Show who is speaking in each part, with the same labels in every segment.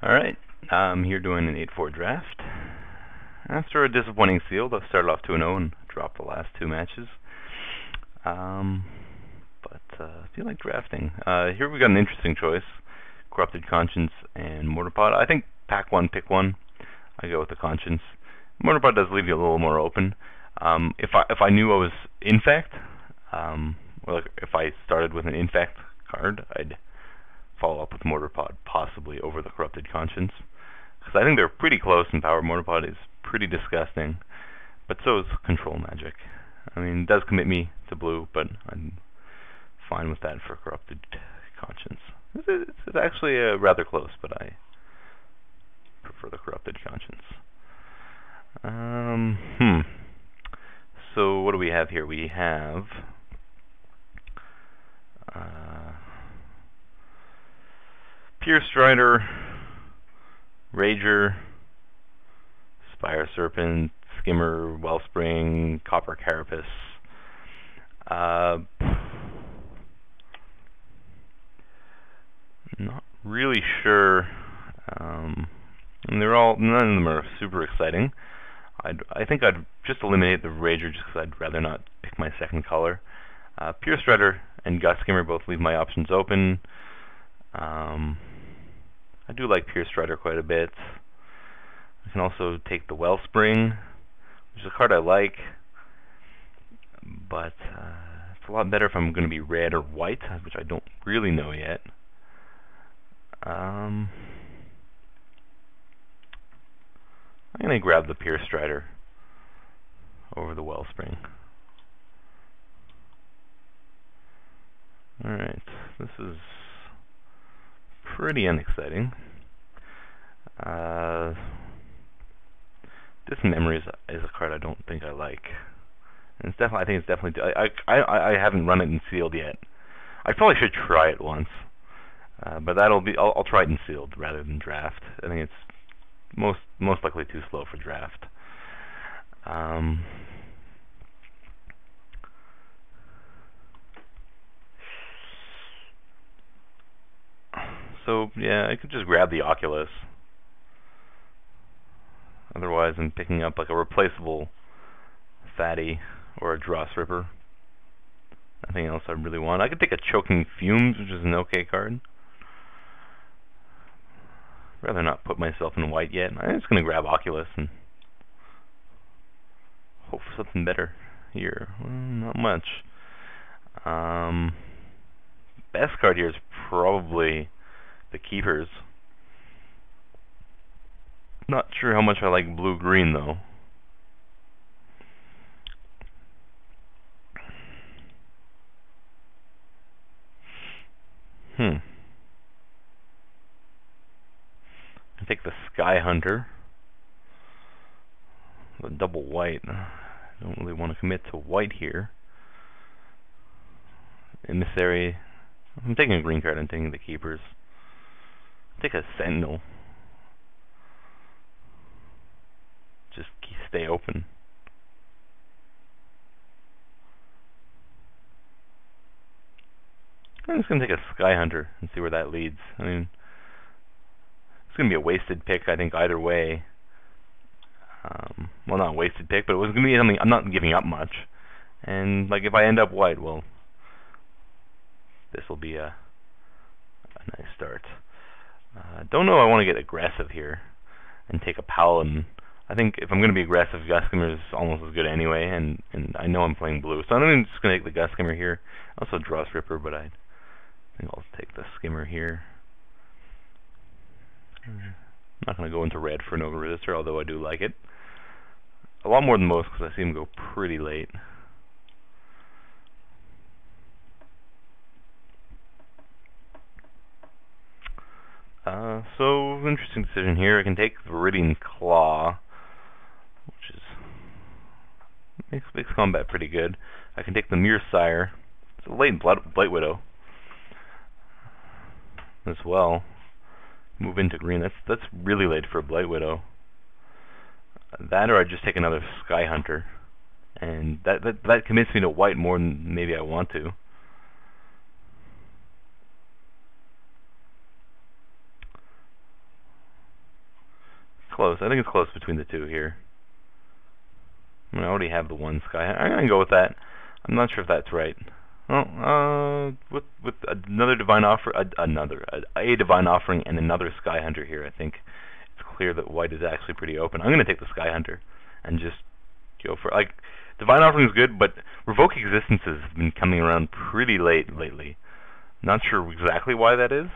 Speaker 1: Alright, I'm here doing an 8-4 draft. After a disappointing field, I've started off 2-0 and dropped the last two matches. I feel like drafting. Here we got an interesting choice. Corrupted Conscience and Mortarpod. I think pack one, pick one. I go with the Conscience. Mortarpod does leave you a little more open. If I knew I was Infect, or like if I started with an Infect card, I'd follow up with Mortarpod, possibly over the Corrupted Conscience. Because I think they're pretty close, and Power Mortarpod is pretty disgusting. But so is Control Magic. I mean, it does commit me to blue, but I'm fine with that for Corrupted Conscience. It's actually rather close, but I prefer the Corrupted Conscience. So what do we have here? We have Pure Strider, Rager, Spire Serpent, Skimmer, Wellspring, Copper Carapace. Not really sure. And none of them are super exciting. I think I'd just eliminate the Rager just because I'd rather not pick my second color. Pure Strider and Gut Skimmer both leave my options open. I do like Pure Strider quite a bit. I can also take the Wellspring, which is a card I like, but it's a lot better if I'm going to be red or white, which I don't really know yet. I'm going to grab the Pure Strider over the Wellspring. Alright, this is pretty unexciting. Dismemory is a card I don't think I like. And it's I think it's definitely. I haven't run it in sealed yet. I probably should try it once, but that'll be. I'll try it in sealed rather than draft. I think it's most likely too slow for draft. So yeah, I could just grab the Oculus. Otherwise, I'm picking up like a replaceable Fatty or a Dross Ripper. Nothing else I really want. I could take a Choking Fumes, which is an okay card. Rather not put myself in white yet. I'm just going to grab Oculus and hope for something better here. Well, not much. Best card here is probably the Keepers. Not sure how much I like blue-green though. I take the Sky Hunter. The double white. I don't really want to commit to white here. Emissary. I'm taking a green card. I'm taking the Keepers. Take a Sentinel. Just stay open. I'm just going to take a Sky Hunter and see where that leads. I mean, it's going to be a wasted pick, I think, either way. Well, not a wasted pick, but it was going to be something. I'm not giving up much. And, like, if I end up white, well, this will be a nice start. Don't know if I want to get aggressive here and take a Paladin. I think if I'm going to be aggressive, Gut Skimmer is almost as good anyway, and I know I'm playing blue. So I'm just going to take the Gut Skimmer here. Also Dross Ripper, but I think I'll take the Skimmer here. I'm not going to go into red for Nova Resistor, although I do like it. A lot more than most, because I see him go pretty late. So, interesting decision here. I can take Viridian Claw, which makes combat pretty good. I can take the Mirror Sire. It's a late Blight Widow as well. Move into green. That's really late for a Blight Widow. That, or I just take another Sky Hunter, and that commits me to white more than maybe I want to. close. I think it's close between the two here. I mean, I already have the one sky. I'm gonna go with that. I'm not sure if that's right. Well, with another divine offer, a divine offering and another sky hunter here, I think it's clear that white is actually pretty open. I'm gonna take the sky hunter and just go for like divine offering is good, but revoke existences have been coming around pretty late lately. Not sure exactly why that is.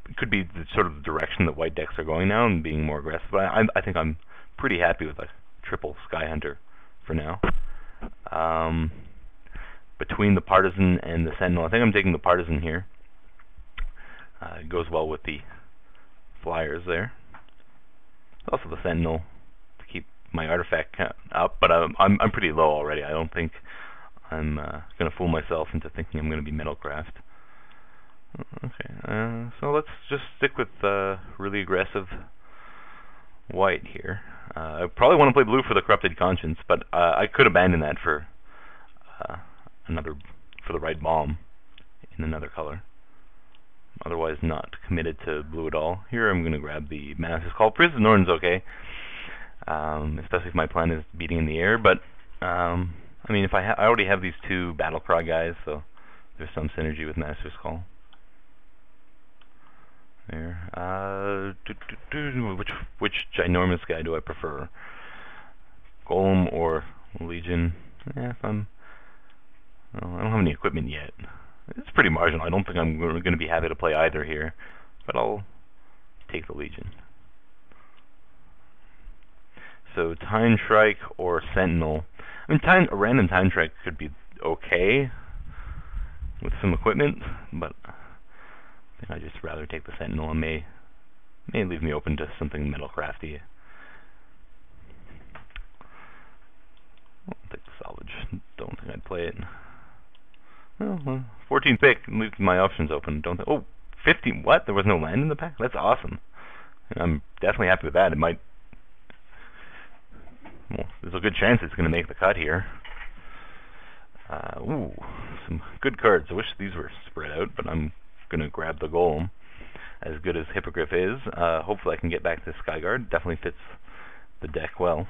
Speaker 1: It could be the sort of direction that white decks are going now and being more aggressive. But I think I'm pretty happy with a triple sky hunter for now. Between the partisan and the sentinel, I think I'm taking the partisan here. It goes well with the flyers there. Also the sentinel to keep my artifact count up, but I'm pretty low already. I don't think I'm going to fool myself into thinking I'm going to be Metalcraft. Okay, so let's just stick with really aggressive white here. I probably want to play blue for the Corrupted Conscience, but I could abandon that for the right bomb in another color. Otherwise, not committed to blue at all. Here, I'm going to grab the Mana's Call. Princess Norton's okay, especially if my plan is beating in the air. But I mean, if I already have these two Battlecry guys, so there's some synergy with Master's Call. There. Which ginormous guy do I prefer? Golem or Legion? Yeah, well, I don't have any equipment yet. It's pretty marginal. I don't think I'm going to be happy to play either here, but I'll take the Legion. So Time Strike or Sentinel. I mean, a random Time Strike could be okay with some equipment, but I think I'd just rather take the Sentinel, and may leave me open to something Metalcrafty. I'll take the Salvage. Don't think I'd play it. Well, 14 pick, leave my options open. Don't think. Oh, 50. What? There was no land in the pack? That's awesome. I'm definitely happy with that. It might. Well, there's a good chance it's going to make the cut here. Ooh, some good cards. I wish these were spread out, but I'm going to grab the Golem. As good as Hippogriff is, hopefully I can get back to Skyguard. Definitely fits the deck well.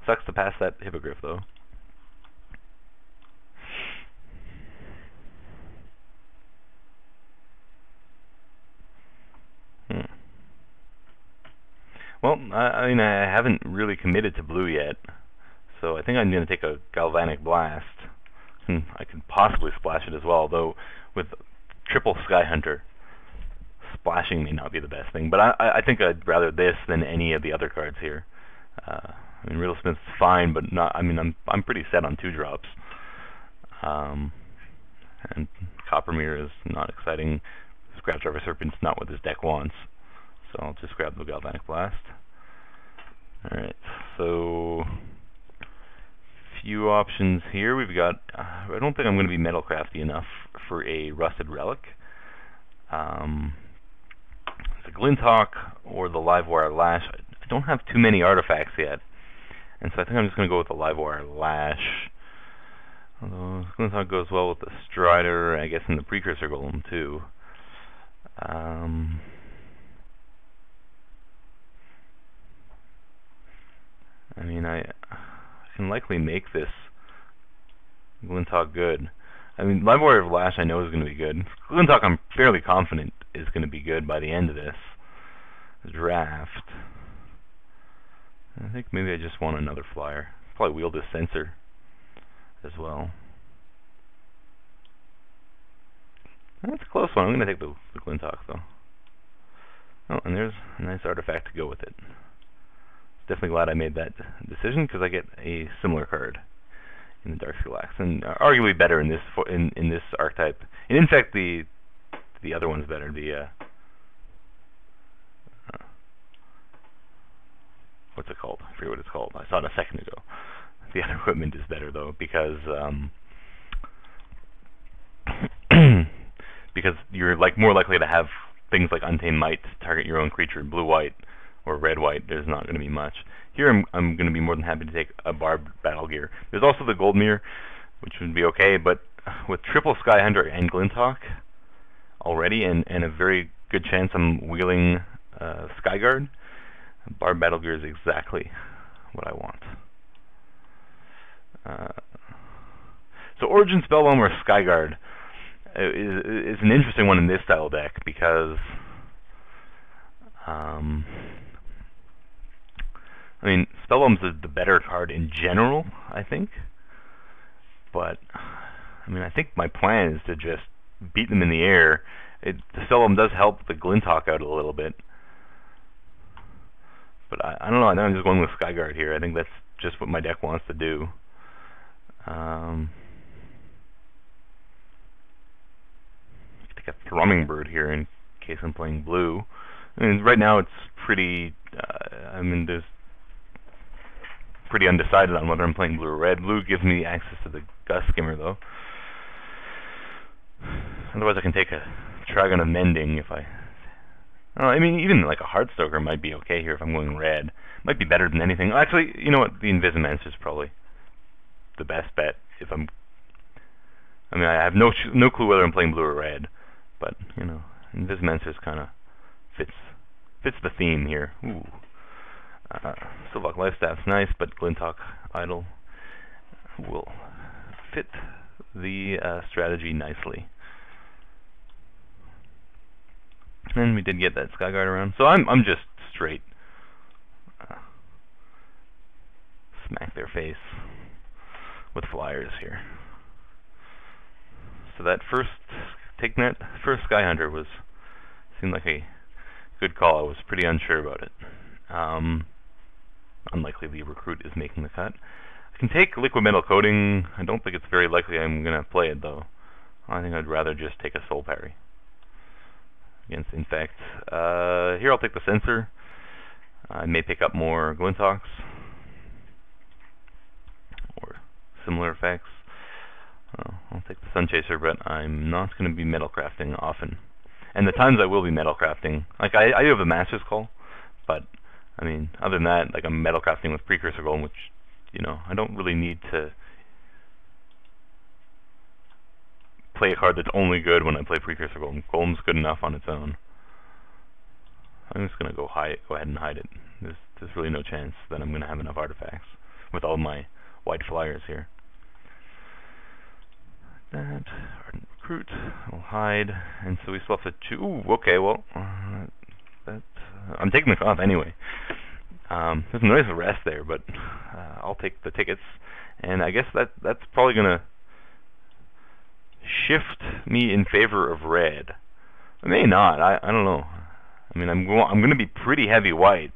Speaker 1: Sucks to pass that Hippogriff, though. Well, I mean, I haven't really committed to blue yet, so I think I'm going to take a Galvanic Blast. I could possibly splash it as well, though with triple Sky Hunter, splashing may not be the best thing. But I think I'd rather this than any of the other cards here. I mean, Riddlesmith's fine, but not. I mean, I'm pretty set on 2-drops. And Coppermere is not exciting. Scrapdriver Serpent's not what this deck wants. So I'll just grab the Galvanic Blast. Alright, so few options here. We've got, I don't think I'm going to be Metalcrafty enough for a Rusted Relic. The Glinthawk or the Livewire Lash. I don't have too many artifacts yet, and so I think I'm just going to go with the Livewire Lash. Although Glinthawk goes well with the Strider, I guess, and the Precursor Golem too. I mean, I can likely make this Glinthawk good. I mean, Livewire Lash I know is going to be good. Glinthawk I'm fairly confident is going to be good by the end of this draft. I think maybe I just want another flyer. Probably wield this Censor as well. That's a close one. I'm going to take the Glinthawk though. Oh, and there's a nice artifact to go with it. Definitely glad I made that decision because I get a similar card in the Dark Relax, and arguably better in this in this archetype. And in fact, the other one's better. The what's it called? I forget what it's called. I saw it a second ago. The other equipment is better though because because you're more likely to have things like Untamed Might to target your own creature, blue-white. Or red-white, there's not going to be much. Here I'm going to be more than happy to take a Barbed Battle Gear. There's also the Goldmere, which would be okay, but with triple Sky Hunter and Glinthawk already, and a very good chance I'm wheeling Skyguard. Barb Battle Gear is exactly what I want. So Origin Spellbomb or Skyguard is an interesting one in this style deck because I mean, Spellbomb's the better card in general, I think. But I mean, I think my plan is to just beat them in the air. The Spellbomb does help the Glinthawk out a little bit. But I don't know, I'm just going with Skyguard here. I think that's just what my deck wants to do. Take a Thrumming Bird here in case I'm playing blue. I mean, right now it's pretty, there's pretty undecided on whether I'm playing blue or red. Blue gives me access to the Gust Skimmer, though. Otherwise I can take a Trigon of Mending if I mean, even like a Heartstoker might be okay here if I'm going red. Might be better than anything. Actually, you know what? The Invisimancer is probably the best bet if I'm... I mean, I have no clue whether I'm playing blue or red, but, you know, Invisimancer kind of fits the theme here. Ooh. Sylvok Lifestaff's nice, but Glinthawk Idol will fit the strategy nicely. And we did get that Skyguard around, so I'm just straight smack their face with flyers here. So that first Sky Hunter seemed like a good call. I was pretty unsure about it. Unlikely the Recruit is making the cut. I can take Liquid Metal Coating. I don't think it's very likely I'm gonna play it though. I think I'd rather just take a Soul Parry against Infect. Here I'll take the Censor. I may pick up more Glinthawks or similar effects. I'll take the Sun Chaser, but I'm not going to be metal crafting often. And the times I will be metal crafting, like I do have a Master's Call, but I mean, other than that, like I'm metal crafting with Precursor Golem, which, you know, I don't really need to play a card that's only good when I play Precursor Golem. Golem's good enough on its own. I'm just going to go ahead and hide it. There's really no chance that I'm going to have enough artifacts with all my white flyers here. That, Ardent Recruit, I'll hide, and so we still have to choose. Ooh, okay, well, I'm taking the off anyway. There's a nice rest there, but I'll take the tickets, and I guess that's probably going to shift me in favor of red. It may not. I don't know. I mean, I'm going to be pretty heavy white.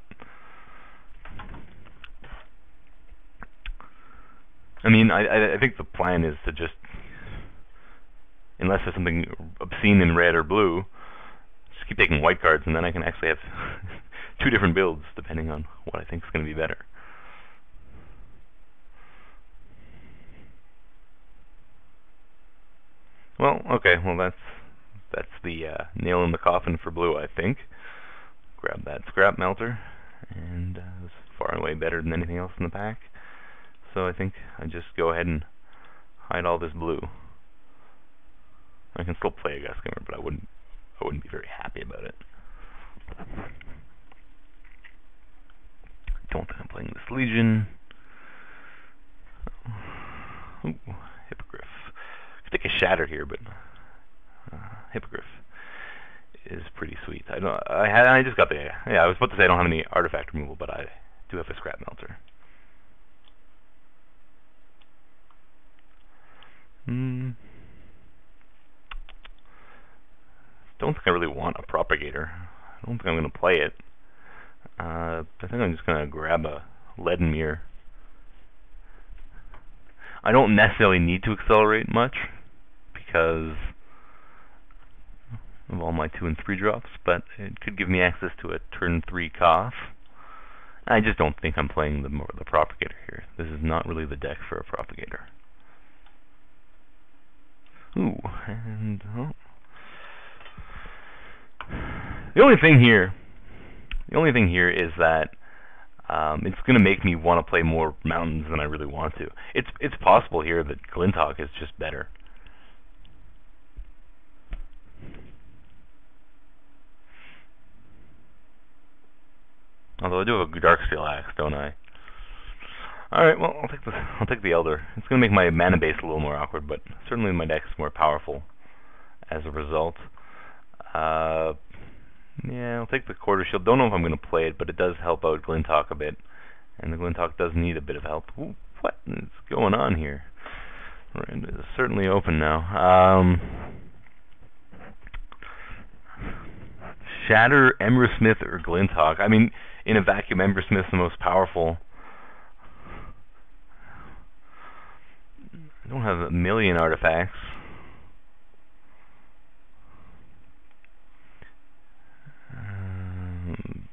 Speaker 1: I mean, I think the plan is to just, unless there's something obscene in red or blue, just keep taking white cards, and then I can actually have two different builds depending on what I think is going to be better. Well, okay, well that's the nail in the coffin for blue, I think. Grab that Scrap Melter, and it's far and away better than anything else in the pack. So I think I just go ahead and hide all this blue. I can still play a Gust Skimmer, but I wouldn't be very happy about it. Don't think I'm playing this Legion. Ooh, Hippogriff. I could take a Shatter here, but Hippogriff is pretty sweet. I just got the, I was about to say I don't have any artifact removal, but I do have a Scrap Melter. Don't think I really want a Propagator. I don't think I'm going to play it. I think I'm just going to grab a Leaden Mirror. I don't necessarily need to accelerate much because of all my 2 and 3 drops, but it could give me access to a turn 3 Koth. I just don't think I'm playing the Propagator here. This is not really the deck for a Propagator. Ooh, and the only thing here is that it's going to make me want to play more mountains than I really want to. It's possible here that Glinthawk is just better. Although I do have a Darksteel Axe, don't I? Alright, well, I'll take the Elder. It's gonna make my mana base a little more awkward, but certainly my deck's more powerful as a result. Yeah, I'll take the Quarter Shield. Don't know if I'm gonna play it, but it does help out Glinthawk a bit. And the Glinthawk does need a bit of help. Ooh, what is going on here? Right, it's certainly open now. Shatter, Embersmith, or Glinthawk. I mean, in a vacuum, Embersmith's the most powerful. I don't have a million artifacts.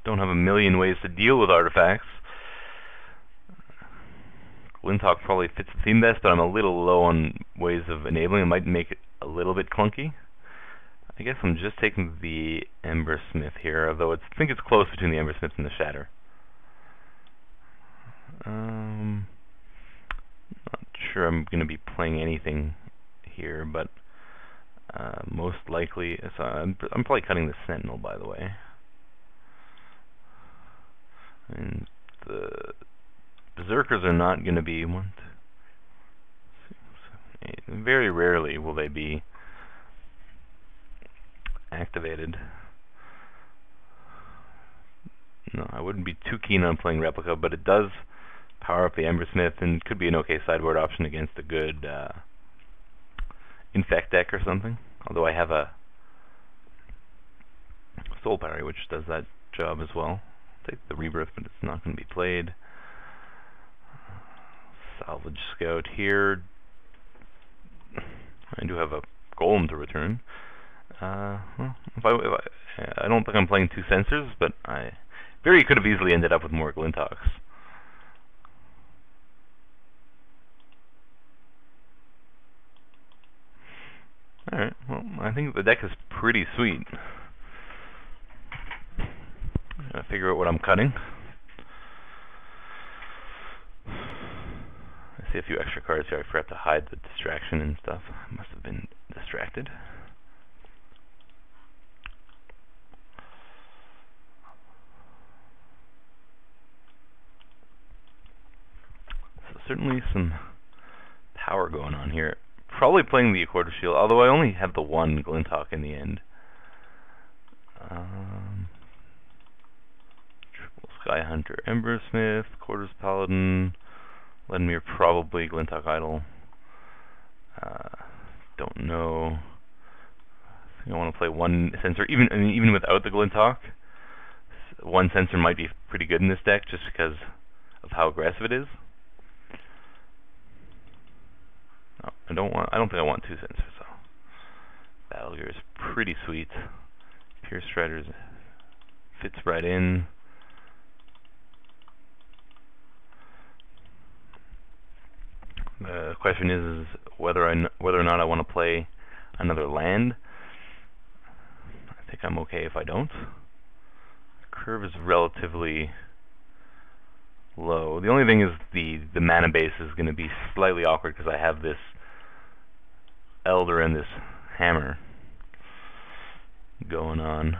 Speaker 1: Don't have a million ways to deal with artifacts. Glinthawk probably fits the theme best, but I'm a little low on ways of enabling. It might make it a little bit clunky. I guess I'm just taking the Embersmith here, although I think it's close between the Embersmith and the Shatter. Not sure I'm going to be playing anything here, but most likely, so I'm probably cutting the Sentinel, by the way. And the Berserkers are not going to be very rarely will they be activated. No, I wouldn't be too keen on playing Replica, but it does power up the Embersmith and could be an okay sideboard option against a good Infect deck or something. Although I have a Soul Parry which does that job as well. I'll take the Rebirth, but it's not going to be played. Salvage Scout here. I do have a Golem to return. Well, I don't think I'm playing two Censors, but I very could have easily ended up with more Glinthawks. Alright, well, I think the deck is pretty sweet. Gotta figure out what I'm cutting. I see a few extra cards here. I forgot to hide the distraction and stuff. I must have been distracted. So certainly some power going on here. Probably playing the Quarter Shield, although I only have the one Glinthawk in the end. Triple Sky Hunter, Embersmith, Quarters Paladin, Ledmir probably, Glinthawk Idol. Don't know. I think I want to play one Censor, even without the Glinthawk. One Censor might be pretty good in this deck just because of how aggressive it is. No, I don't think I want two Censors though. Battle Gear is pretty sweet. Pierce Striders fits right in. The question is whether or not I want to play another land. I think I'm okay if I don't. Curve is relatively low. The only thing is the mana base is going to be slightly awkward because I have this Elder and this Hammer going on.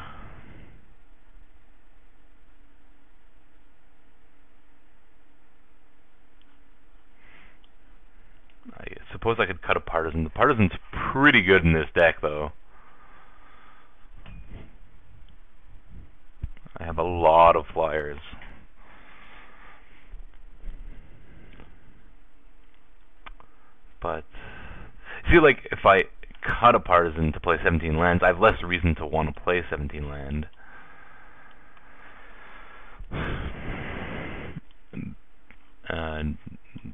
Speaker 1: I suppose I could cut a Partisan. The Partisan's pretty good in this deck, though. I have a lot of flyers. But I feel like if I cut a Partisan to play 17 lands, I have less reason to want to play 17 land.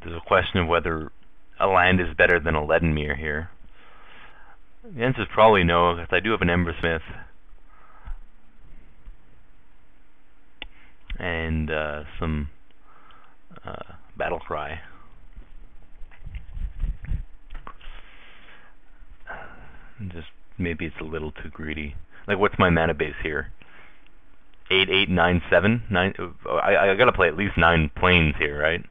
Speaker 1: There's a question of whether a land is better than a Ledmir here. The answer is probably no, because I do have an Embersmith and some Battlecry. Just maybe it's a little too greedy. Like, what's my mana base here? 8, 8, 9, 7? 9. I gotta play at least 9 planes here, right?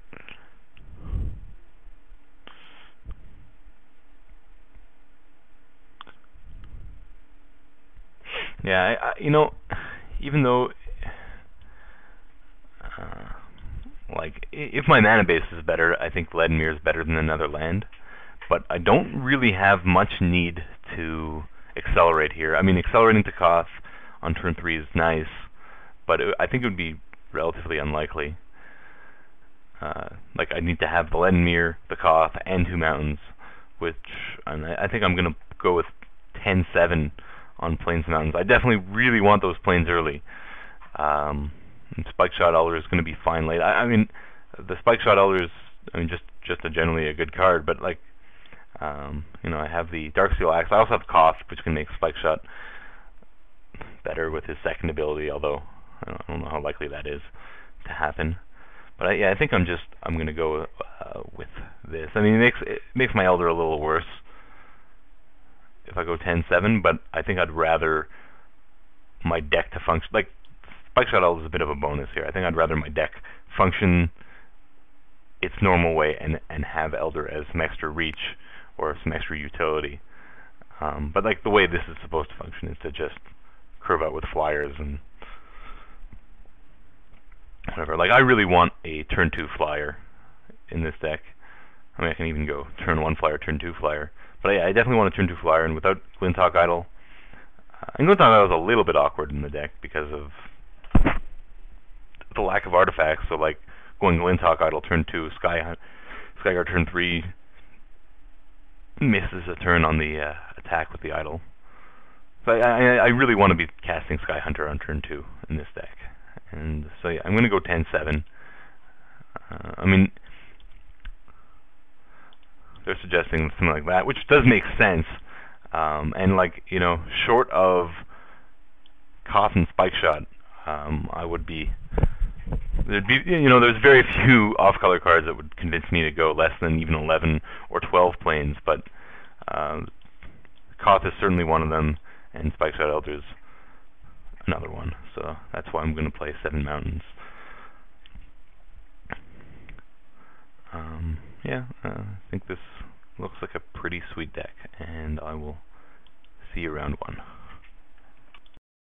Speaker 1: Yeah, you know, even though like, if my mana base is better, I think Lead and Mirror is better than another land. But I don't really have much need to accelerate here. I mean, accelerating to Koth on turn 3 is nice, but I think it would be relatively unlikely. Like, I need to have the Lead and Mirror, the Koth, and 2 mountains, which I think I'm going to go with 10-7 on Plains and Mountains. I definitely really want those Plains early. And Spike Shot Elder is going to be fine late. I mean, the Spike Shot Elder is, I mean, just generally a good card, but like, you know, I have the Darksteel Axe. I also have Koth, which can make Spike Shot better with his second ability, although I don't know how likely that is to happen. But yeah, I think I'm going to go with this. I mean, it makes my Elder a little worse if I go 10-7, but I think I'd rather my deck to function. Like, Spike Shot Elder is a bit of a bonus here. I think I'd rather my deck function its normal way and have Elder as some extra reach or some extra utility. But like, the way this is supposed to function is to just curve out with flyers and whatever. Like, I really want a turn 2 flyer in this deck. I mean, I can even go turn 1 flyer, turn 2 flyer. But yeah, I definitely want a turn 2 flyer, and without Glinthawk Idol. And Glinthawk Idol is a little bit awkward in the deck because of the lack of artifacts. So like, going Glinthawk Idol turn 2, Skyguard turn 3 misses a turn on the attack with the Idol. So I really want to be casting Sky Hunter on turn 2 in this deck. And so yeah, I'm going to go 10-7. I mean, they're suggesting something like that, which does make sense. And like, you know, short of Koth and Spike Shot, I would be... you know, there's very few off-color cards that would convince me to go less than even 11 or 12 Plains, but Koth is certainly one of them, and Spike Shot Elder is another one. So that's why I'm going to play 7 mountains. Yeah, I think this looks like a pretty sweet deck, and I will see you round 1.